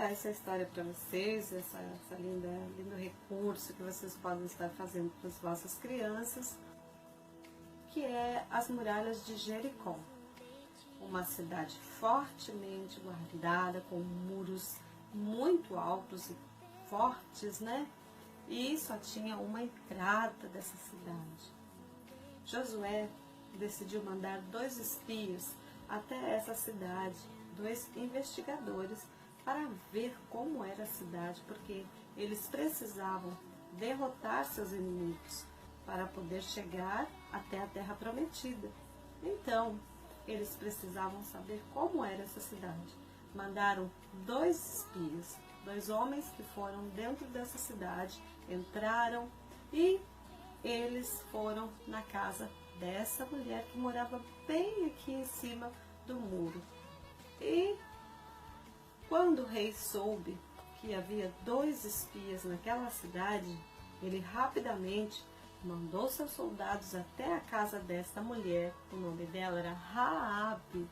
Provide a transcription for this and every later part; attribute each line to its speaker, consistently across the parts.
Speaker 1: contar essa história para vocês, essa lindo recurso que vocês podem estar fazendo para as vossas crianças, que é as muralhas de Jericó. Uma cidade fortemente guardada, com muros muito altos e fortes, né? E só tinha uma entrada dessa cidade. Josué decidiu mandar 2 espias até essa cidade, 2 investigadores, para ver como era a cidade, porque eles precisavam derrotar seus inimigos para poder chegar até a terra prometida. Então, eles precisavam saber como era essa cidade. Mandaram 2 espias, 2 homens que foram dentro dessa cidade, entraram e eles foram na casa dessa mulher que morava bem aqui em cima do muro. E quando o rei soube que havia 2 espias naquela cidade, ele rapidamente mandou seus soldados até a casa desta mulher. O nome dela era Raabe.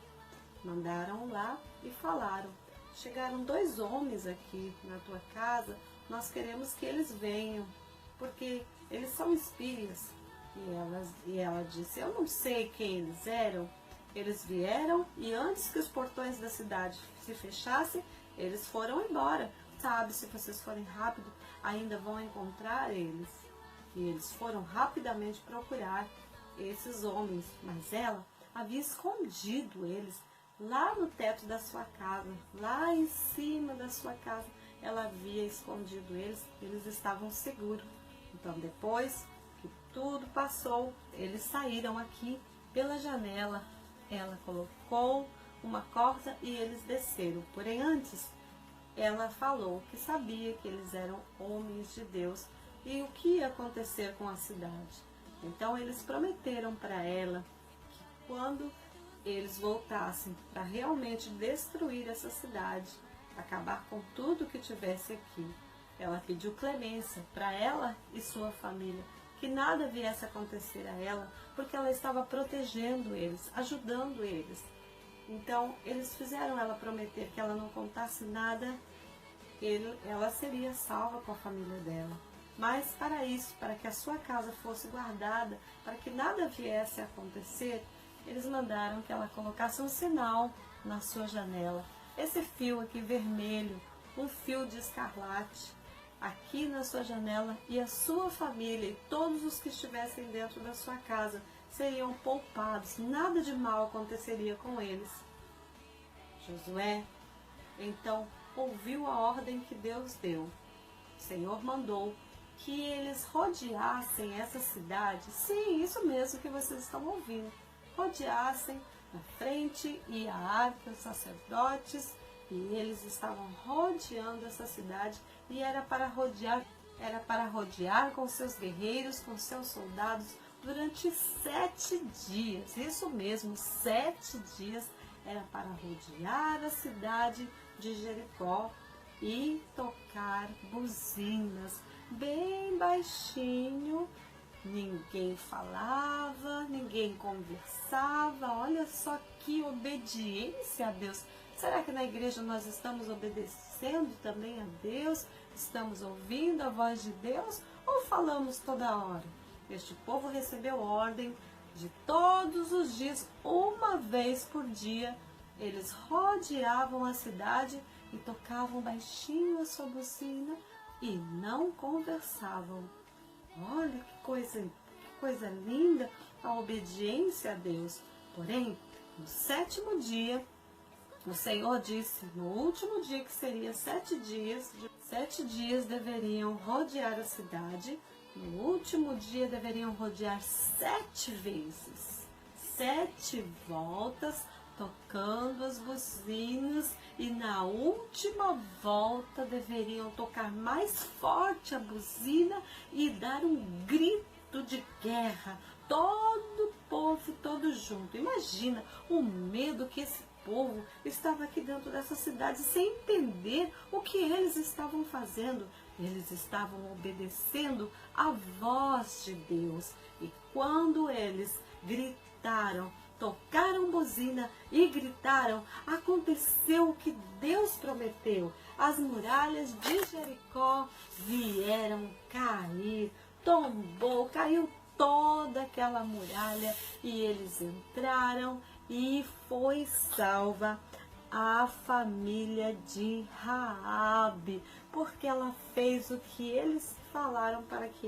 Speaker 1: Mandaram lá e falaram: chegaram 2 homens aqui na tua casa, nós queremos que eles venham, porque eles são espias. E ela disse: eu não sei quem eles eram. Eles vieram e antes que os portões da cidade se fechassem, eles foram embora. Sabe, se vocês forem rápido, ainda vão encontrar eles. E eles foram rapidamente procurar esses homens, mas ela havia escondido eles lá no teto da sua casa, lá em cima da sua casa. Ela havia escondido eles, eles estavam seguros. Então, depois que tudo passou, eles saíram aqui pela janela. Ela colocou uma corda e eles desceram. Porém, antes, ela falou que sabia que eles eram homens de Deus e o que ia acontecer com a cidade. Então, eles prometeram para ela que quando eles voltassem para realmente destruir essa cidade, acabar com tudo que tivesse aqui, ela pediu clemência para ela e sua família, que nada viesse a acontecer a ela, porque ela estava protegendo eles, ajudando eles. Então, eles fizeram ela prometer que ela não contasse nada, ela seria salva com a família dela. Mas para isso, para que a sua casa fosse guardada, para que nada viesse a acontecer, eles mandaram que ela colocasse um sinal na sua janela. Esse fio aqui vermelho, um fio de escarlate, aqui na sua janela, e a sua família e todos os que estivessem dentro da sua casa seriam poupados, nada de mal aconteceria com eles. Josué, então, ouviu a ordem que Deus deu. O Senhor mandou que eles rodeassem essa cidade. Sim, isso mesmo que vocês estão ouvindo. Rodeassem, na frente ia a arca, os sacerdotes, e eles estavam rodeando essa cidade, e era para rodear com seus guerreiros, com seus soldados, durante 7 dias. Isso mesmo, 7 dias era para rodear a cidade de Jericó e tocar buzinas bem baixinho. Ninguém falava, ninguém conversava. Olha só que obediência a Deus. Será que na igreja nós estamos obedecendo também a Deus? Estamos ouvindo a voz de Deus ou falamos toda hora? Este povo recebeu ordem de todos os dias, uma vez por dia, eles rodeavam a cidade e tocavam baixinho a sua buzina e não conversavam. Olha que coisa linda, a obediência a Deus. Porém, no 7º dia, o Senhor disse, no último dia, que seria 7 dias, 7 dias deveriam rodear a cidade. No último dia deveriam rodear 7 vezes, 7 voltas, tocando as buzinas, e na última volta deveriam tocar mais forte a buzina e dar um grito de guerra. Todo o povo, todo junto. Imagina o medo que esse povo estava aqui dentro dessa cidade sem entender o que eles estavam fazendo. Eles estavam obedecendo a voz de Deus. E quando eles gritaram, tocaram buzina e gritaram, aconteceu o que Deus prometeu. as muralhas de Jericó vieram cair, tombou, caiu toda aquela muralha e eles entraram e foi salva a família de Raabe, porque ela fez o que eles falaram para que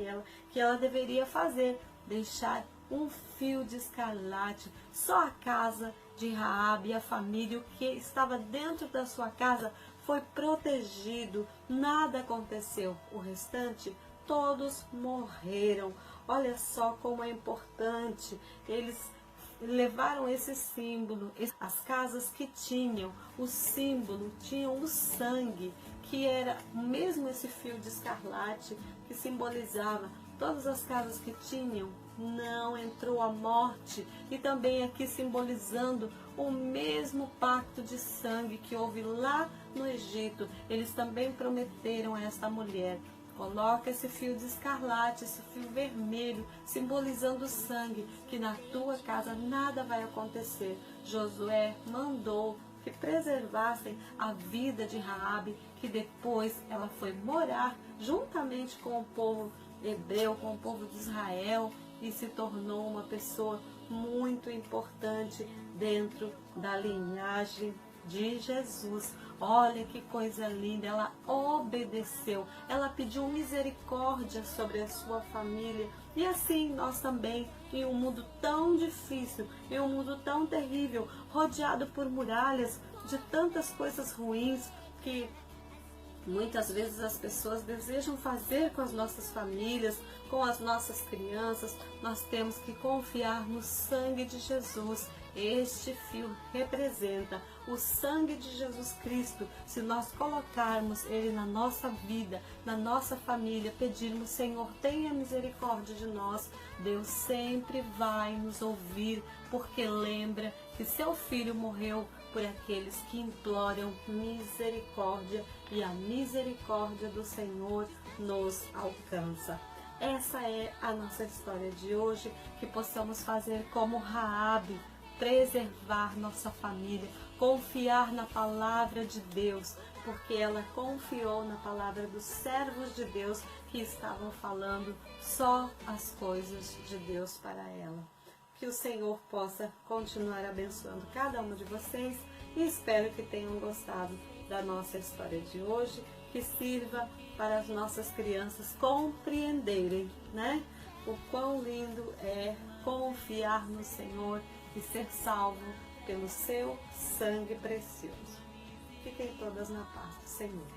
Speaker 1: ela deveria fazer, deixar um fio de escarlate. Só a casa de Raabe e a família, o que estava dentro da sua casa foi protegido, nada aconteceu. O restante, todos morreram. Olha só como é importante. Eles levaram esse símbolo. As casas que tinham o símbolo, tinham o sangue, que era mesmo esse fio de escarlate que simbolizava. Todas as casas que tinham, não entrou a morte. E também aqui simbolizando o mesmo pacto de sangue que houve lá no Egito. Eles também prometeram a esta mulher: coloca esse fio de escarlate, esse fio vermelho, simbolizando o sangue, que na tua casa nada vai acontecer. Josué mandou que preservassem a vida de Raabe, que depois ela foi morar juntamente com o povo hebreu, com o povo de Israel, e se tornou uma pessoa muito importante dentro da linhagem de Jesus. Olha que coisa linda, ela obedeceu, ela pediu misericórdia sobre a sua família. E assim nós também, em um mundo tão difícil, em um mundo tão terrível, rodeado por muralhas de tantas coisas ruins que muitas vezes as pessoas desejam fazer com as nossas famílias, com as nossas crianças, nós temos que confiar no sangue de Jesus. Este fio representa o sangue de Jesus Cristo. Se nós colocarmos ele na nossa vida, na nossa família, pedirmos: Senhor, tenha misericórdia de nós, Deus sempre vai nos ouvir, porque lembra que seu Filho morreu por aqueles que imploram misericórdia, e a misericórdia do Senhor nos alcança. Essa é a nossa história de hoje, que possamos fazer como Raabe, preservar nossa família, confiar na palavra de Deus, porque ela confiou na palavra dos servos de Deus que estavam falando só as coisas de Deus para ela. Que o Senhor possa continuar abençoando cada um de vocês, e espero que tenham gostado da nossa história de hoje, que sirva para as nossas crianças compreenderem, né? O quão lindo é confiar no Senhor e ser salvo pelo seu sangue precioso. Fiquem todas na paz do Senhor.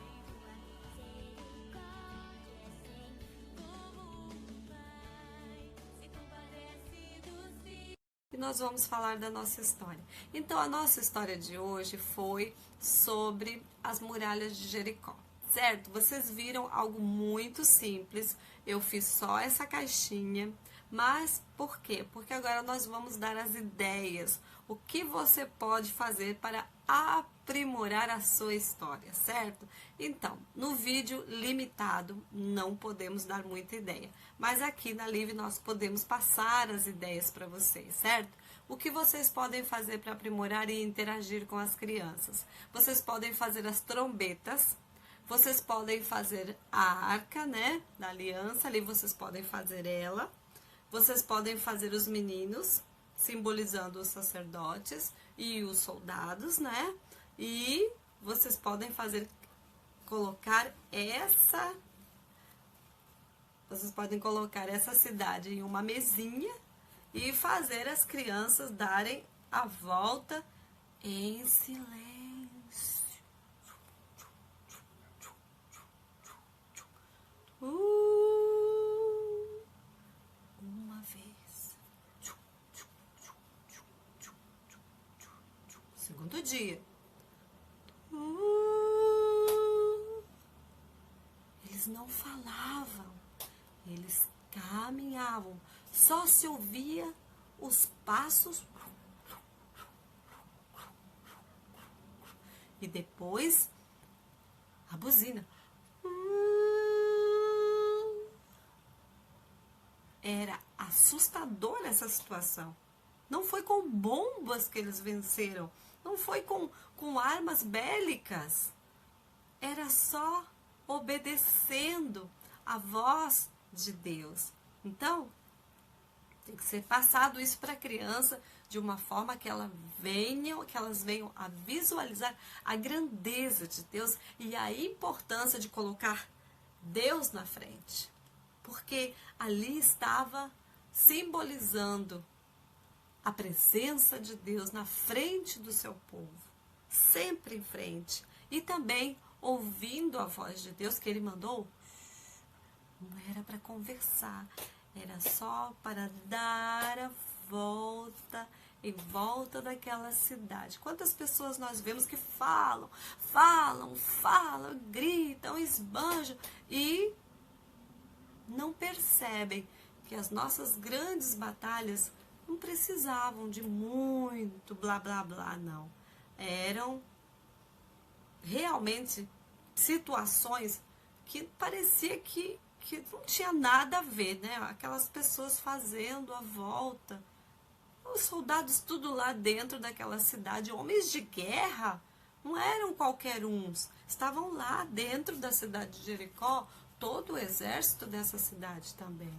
Speaker 1: E nós vamos falar da nossa história. Então, a nossa história de hoje foi sobre as muralhas de Jericó, certo? Vocês viram algo muito simples. Eu fiz só essa caixinha. Mas por quê? Porque agora nós vamos dar as ideias, o que você pode fazer para aprimorar a sua história, certo? Então, no vídeo limitado não podemos dar muita ideia, mas aqui na Live nós podemos passar as ideias para vocês, certo? O que vocês podem fazer para aprimorar e interagir com as crianças? Vocês podem fazer as trombetas, vocês podem fazer a arca, né, da aliança, ali vocês podem fazer ela. Vocês podem fazer os meninos, simbolizando os sacerdotes e os soldados, né? E vocês podem colocar essa cidade em uma mesinha e fazer as crianças darem a volta em silêncio. Uma vez. Segundo dia. Eles não falavam, eles caminhavam, só se ouvia os passos e depois a buzina. Era assustadora essa situação. Não foi com bombas que eles venceram, não foi com armas bélicas.
Speaker 2: era só obedecendo a voz de Deus. Então, tem que ser passado isso para a criança de uma forma que elas venham a visualizar a grandeza de Deus e a importância de colocar Deus na frente. Porque ali estava simbolizando a presença de Deus na frente do seu povo, sempre em frente. E também ouvindo a voz de Deus que ele mandou, não era para conversar, era só para dar a volta em volta daquela cidade. Quantas pessoas nós vemos que falam, gritam, esbanjam e não percebem que as nossas grandes batalhas não precisavam de muito blá blá blá, não. Eram realmente situações que parecia que não tinha nada a ver, né? Aquelas pessoas fazendo a volta, os soldados tudo lá dentro daquela cidade, homens de guerra, não eram qualquer uns, estavam lá dentro da cidade de Jericó, todo o exército dessa cidade também.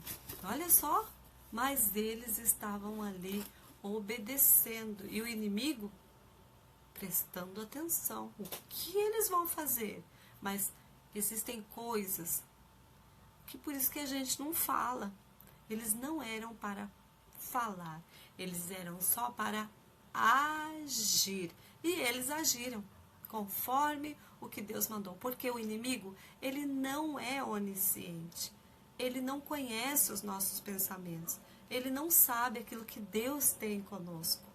Speaker 2: Olha só, mas eles estavam ali obedecendo e o inimigo prestando atenção. O que eles vão fazer? Mas existem coisas que por isso que a gente não fala. Eles não eram para falar, eles eram só para agir. E eles agiram conforme o que Deus mandou. Porque o inimigo, ele não é onisciente. Ele não conhece os nossos pensamentos. Ele não sabe aquilo que Deus tem conosco.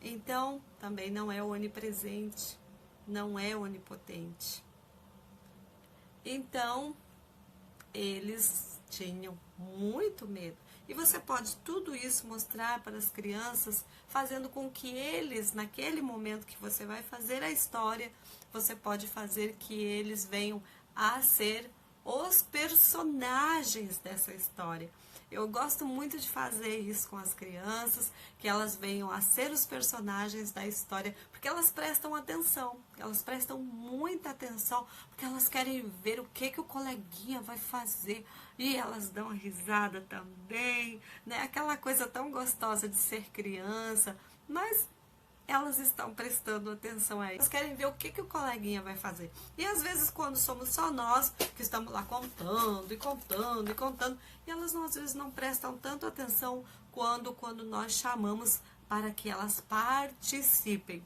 Speaker 2: Então, também não é onipresente, não é onipotente. Então, eles tinham muito medo. E você pode tudo isso mostrar para as crianças, fazendo com que eles, naquele momento que você vai fazer a história, você pode fazer que eles venham a ser os personagens dessa história. Eu gosto muito de fazer isso com as crianças, que elas venham a ser os personagens da história, porque elas prestam atenção, elas prestam muita atenção, porque elas querem ver o que o coleguinha vai fazer, e elas dão risada também, né? Aquela coisa tão gostosa de ser criança, mas elas estão prestando atenção aí. Elas querem ver o que o coleguinha vai fazer. E às vezes quando somos só nós, que estamos lá contando, e elas às vezes não prestam tanto atenção quando nós chamamos para que elas participem.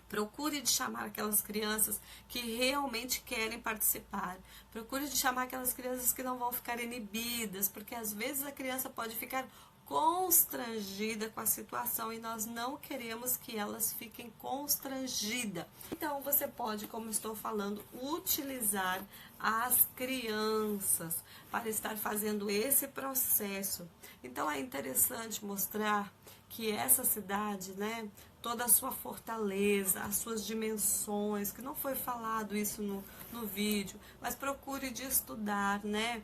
Speaker 2: Procure de chamar aquelas crianças que realmente querem participar. Procure de chamar aquelas crianças que não vão ficar inibidas, porque às vezes a criança pode ficar constrangida com a situação e nós não queremos que elas fiquem constrangidas. Então você pode, como estou falando, utilizar as crianças para estar fazendo esse processo. Então é interessante mostrar que essa cidade, né, toda a sua fortaleza, as suas dimensões, que não foi falado isso no vídeo, mas procure de estudar, né,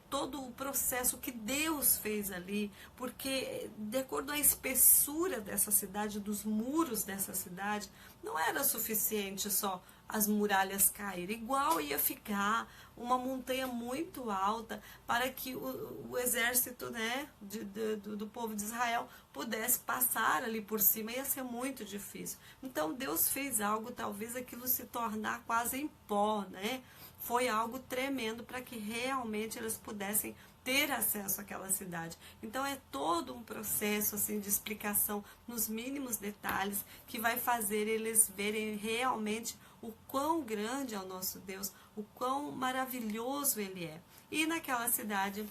Speaker 2: todo o processo que Deus fez ali, porque de acordo à espessura dessa cidade, dos muros dessa cidade, não era suficiente só as muralhas caírem, igual ia ficar uma montanha muito alta para que o exército, né, do povo de Israel pudesse passar ali por cima, ia ser muito difícil. Então Deus fez algo, talvez aquilo se tornar quase em pó, né? Foi algo tremendo para que realmente eles pudessem ter acesso àquela cidade. Então é todo um processo assim de explicação nos mínimos detalhes que vai fazer eles verem realmente o quão grande é o nosso Deus, o quão maravilhoso Ele é. E naquela cidade,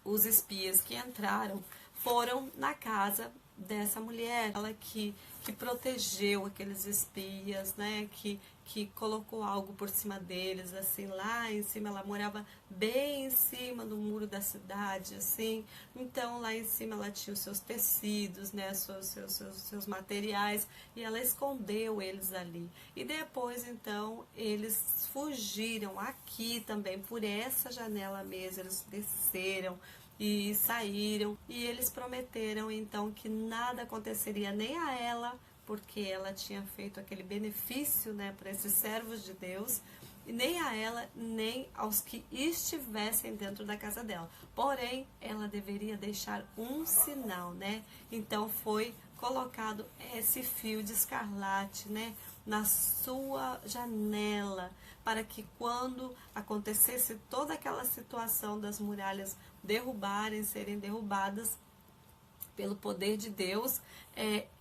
Speaker 2: os espias que entraram foram na casa dessa mulher, ela que protegeu aqueles espias, né, que colocou algo por cima deles, assim, lá em cima, ela morava bem em cima do muro da cidade, assim, então lá em cima ela tinha os seus tecidos, né, seus materiais, e ela escondeu eles ali. E depois, então, eles fugiram aqui também, por essa janela mesmo, eles desceram, e saíram, e eles prometeram então que nada aconteceria nem a ela, porque ela tinha feito aquele benefício, né, para esses servos de Deus, e nem a ela, nem aos que estivessem dentro da casa dela. Porém, ela deveria deixar um sinal, né? Então foi colocado esse fio de escarlate, né, na sua janela, para que quando acontecesse toda aquela situação das muralhas serem derrubadas pelo poder de Deus,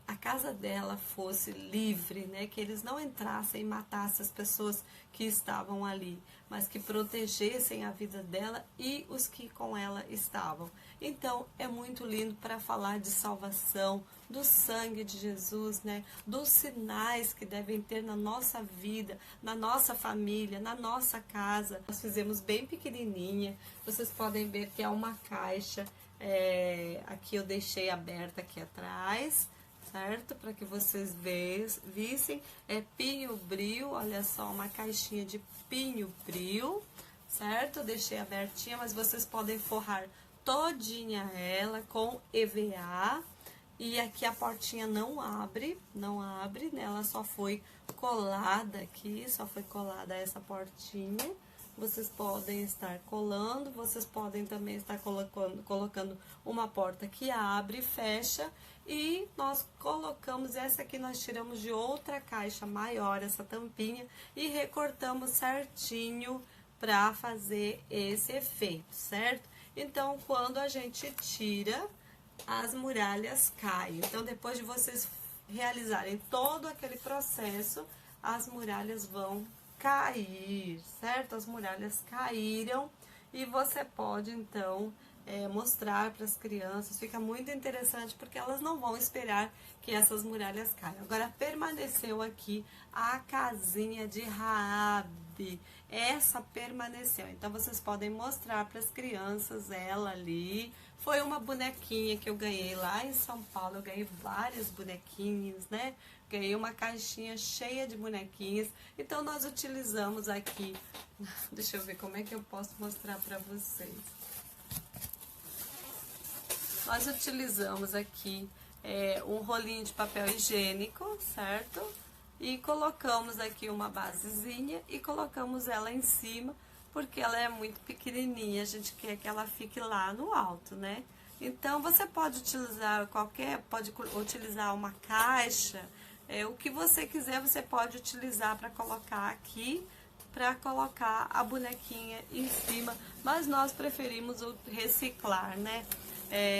Speaker 2: a casa dela fosse livre, né? Que eles não entrassem e matassem as pessoas que estavam ali, mas que protegessem a vida dela e os que com ela estavam. Então, é muito lindo para falar de salvação, do sangue de Jesus, né? Dos sinais que devem ter na nossa vida, na nossa família, na nossa casa. Nós fizemos bem pequenininha, vocês podem ver que é uma caixa, aqui eu deixei aberta aqui atrás, certo? Para que vocês vissem, é pinho-bril, olha só, uma caixinha de pinho-bril, certo? Eu deixei abertinha, mas vocês podem forrar todinha ela com EVA, e aqui a portinha não abre, né? Ela só foi colada aqui, só foi colada essa portinha. Vocês podem estar colando, vocês podem também estar colocando uma porta que abre e fecha. E nós colocamos, essa aqui nós tiramos de outra caixa maior, essa tampinha, e recortamos certinho para fazer esse efeito, certo? Então, quando a gente tira, as muralhas caem. Então, depois de vocês realizarem todo aquele processo, as muralhas vão cair, certo? As muralhas caíram e você pode, então, mostrar para as crianças. Fica muito interessante porque elas não vão esperar que essas muralhas caiam. Agora, permaneceu aqui a casinha de Raabe. Essa permaneceu. Então, vocês podem mostrar para as crianças ela ali. Foi uma bonequinha que eu ganhei lá em São Paulo. Eu ganhei várias bonequinhas, né? Ganhei uma caixinha cheia de bonequinhas. Então, nós utilizamos aqui... Deixa eu ver como é que eu posso mostrar para vocês. Nós utilizamos aqui um rolinho de papel higiênico, certo? E colocamos aqui uma basezinha e colocamos ela em cima, porque ela é muito pequenininha, a gente quer que ela fique lá no alto, né? Então, você pode utilizar pode utilizar uma caixa, o que você quiser você pode utilizar para colocar aqui, para colocar a bonequinha em cima, mas nós preferimos reciclar, né?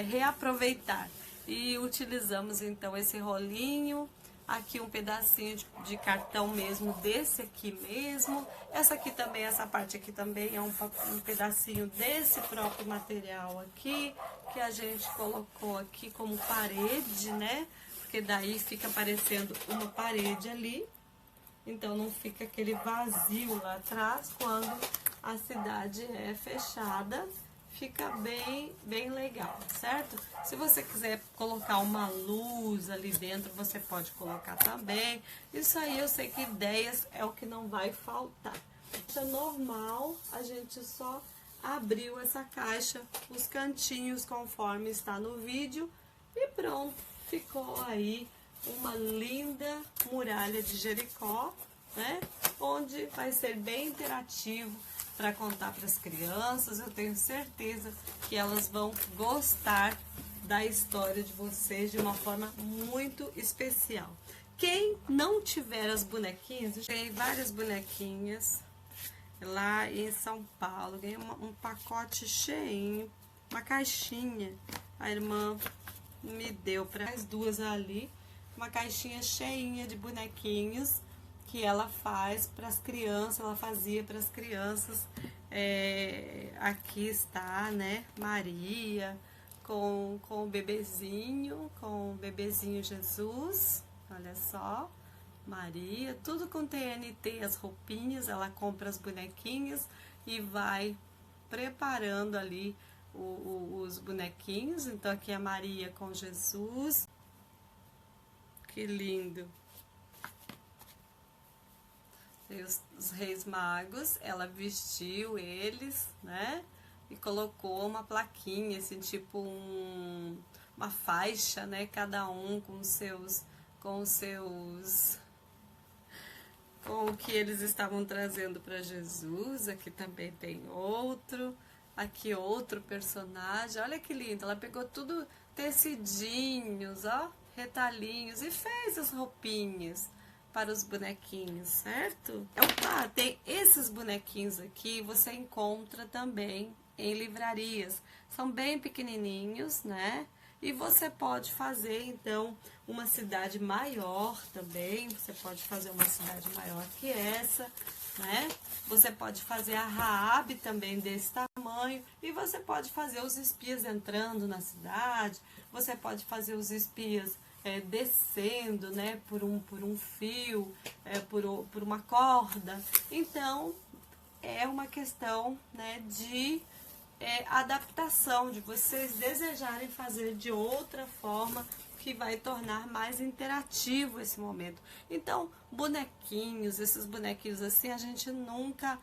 Speaker 2: Reaproveitar. E utilizamos então esse rolinho, aqui um pedacinho de cartão mesmo, desse aqui mesmo. Essa aqui também, essa parte aqui também é um pedacinho desse próprio material aqui, que a gente colocou aqui como parede, né? Porque daí fica parecendo uma parede ali. Então não fica aquele vazio lá atrás quando a cidade é fechada. Fica bem legal, certo? Se você quiser colocar uma luz ali dentro, você pode colocar também. Isso aí eu sei que ideias é o que não vai faltar. Isso é normal, a gente só abriu essa caixa, os cantinhos conforme está no vídeo e pronto. Ficou aí uma linda muralha de Jericó, né? Onde vai ser bem interativo para contar para as crianças. Eu tenho certeza que elas vão gostar da história de vocês de uma forma muito especial. Quem não tiver as bonequinhas, eu ganhei várias bonequinhas lá em São Paulo, ganhei um pacote cheinho, uma caixinha, a irmã me deu para as duas ali, uma caixinha cheinha de bonequinhos que ela faz para as crianças, ela fazia para as crianças. Aqui está, né, Maria com o bebezinho, Jesus, olha só, Maria, tudo com TNT, as roupinhas, ela compra as bonequinhas e vai preparando ali os bonequinhos. Então aqui é a Maria com Jesus, que lindo. E os reis magos, ela vestiu eles, né? E colocou uma plaquinha, assim, tipo uma faixa, né? Cada um com com os seus, com o que eles estavam trazendo para Jesus. Aqui também tem outro, aqui outro personagem, olha que lindo, ela pegou tudo tecidinhos, ó, retalhinhos, e fez as roupinhas para os bonequinhos, certo? Opa, tem esses bonequinhos aqui, você encontra também em livrarias. São bem pequenininhos, né? E você pode fazer, então, uma cidade maior também. Você pode fazer uma cidade maior que essa, né? Você pode fazer a Raabe também desse tamanho. E você pode fazer os espias entrando na cidade. Você pode fazer os espias descendo, né, por um fio, por uma corda. Então, é uma questão, né, de adaptação, de vocês desejarem fazer de outra forma que vai tornar mais interativo esse momento. Então, bonequinhos, esses bonequinhos assim, a gente nunca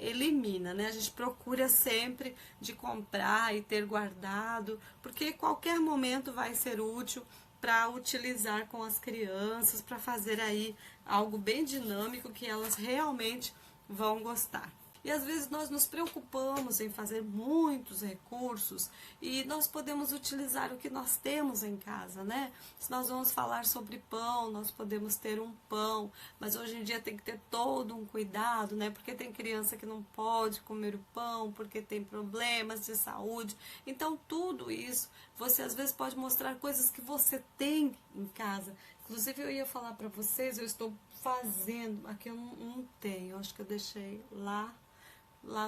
Speaker 2: elimina, né? A gente procura sempre de comprar e ter guardado, porque qualquer momento vai ser útil para utilizar com as crianças, para fazer aí algo bem dinâmico que elas realmente vão gostar. E às vezes nós nos preocupamos em fazer muitos recursos e nós podemos utilizar o que nós temos em casa, né? Se nós vamos falar sobre pão, nós podemos ter um pão, mas hoje em dia tem que ter todo um cuidado, né? Porque tem criança que não pode comer o pão, porque tem problemas de saúde. Então tudo isso, você às vezes pode mostrar coisas que você tem em casa. Inclusive eu ia falar para vocês, eu estou fazendo, aqui eu não tenho, acho que eu deixei lá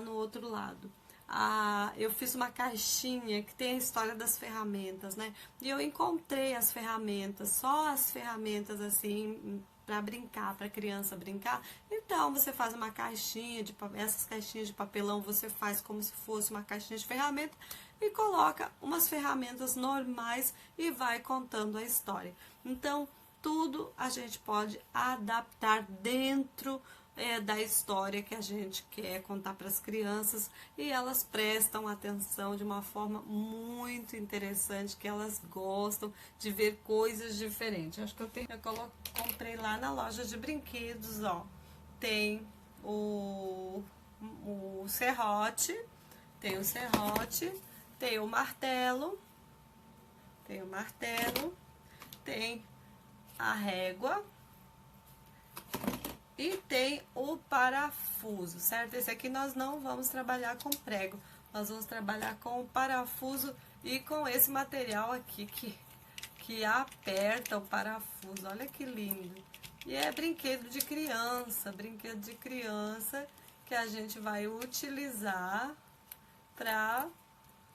Speaker 2: no outro lado. Eu fiz uma caixinha que tem a história das ferramentas, né? E eu encontrei as ferramentas, só as ferramentas assim, para brincar, para criança brincar. Então você faz uma caixinha essas caixinhas de papelão você faz como se fosse uma caixinha de ferramenta e coloca umas ferramentas normais e vai contando a história. Então tudo a gente pode adaptar dentro da história que a gente quer contar para as crianças, e elas prestam atenção de uma forma muito interessante, que elas gostam de ver coisas diferentes. Acho que eu comprei lá na loja de brinquedos, ó, tem o serrote, tem o martelo, tem a régua, e tem o parafuso, certo? Esse aqui nós não vamos trabalhar com prego, nós vamos trabalhar com o parafuso e com esse material aqui que aperta o parafuso. Olha que lindo! E é brinquedo de criança que a gente vai utilizar para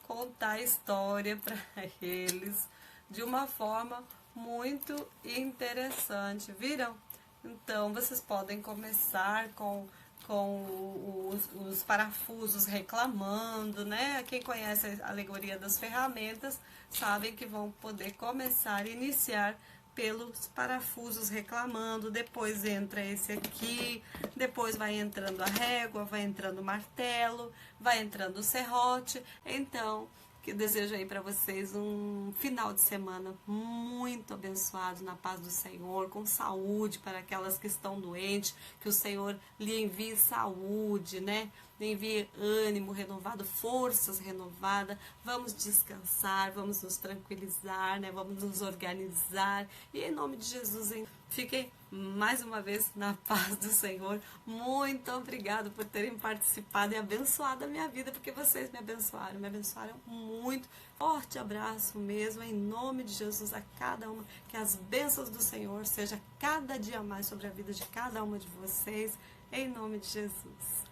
Speaker 2: contar a história para eles de uma forma muito interessante, viram? Então, vocês podem começar com os parafusos reclamando, né? Quem conhece a alegoria das ferramentas, sabem que vão poder começar e iniciar pelos parafusos reclamando, depois entra esse aqui, depois vai entrando a régua, vai entrando o martelo, vai entrando o serrote. Então, que desejo aí para vocês um final de semana muito abençoado na paz do Senhor, com saúde para aquelas que estão doentes, que o Senhor lhe envie saúde, né? Lhe envie ânimo renovado, forças renovadas. Vamos descansar, vamos nos tranquilizar, né? Vamos nos organizar. E em nome de Jesus, fiquem mais uma vez na paz do Senhor. Muito obrigado por terem participado e abençoado a minha vida, porque vocês me abençoaram muito. Forte abraço mesmo, em nome de Jesus, a cada uma. Que as bênçãos do Senhor sejam cada dia mais sobre a vida de cada uma de vocês, em nome de Jesus.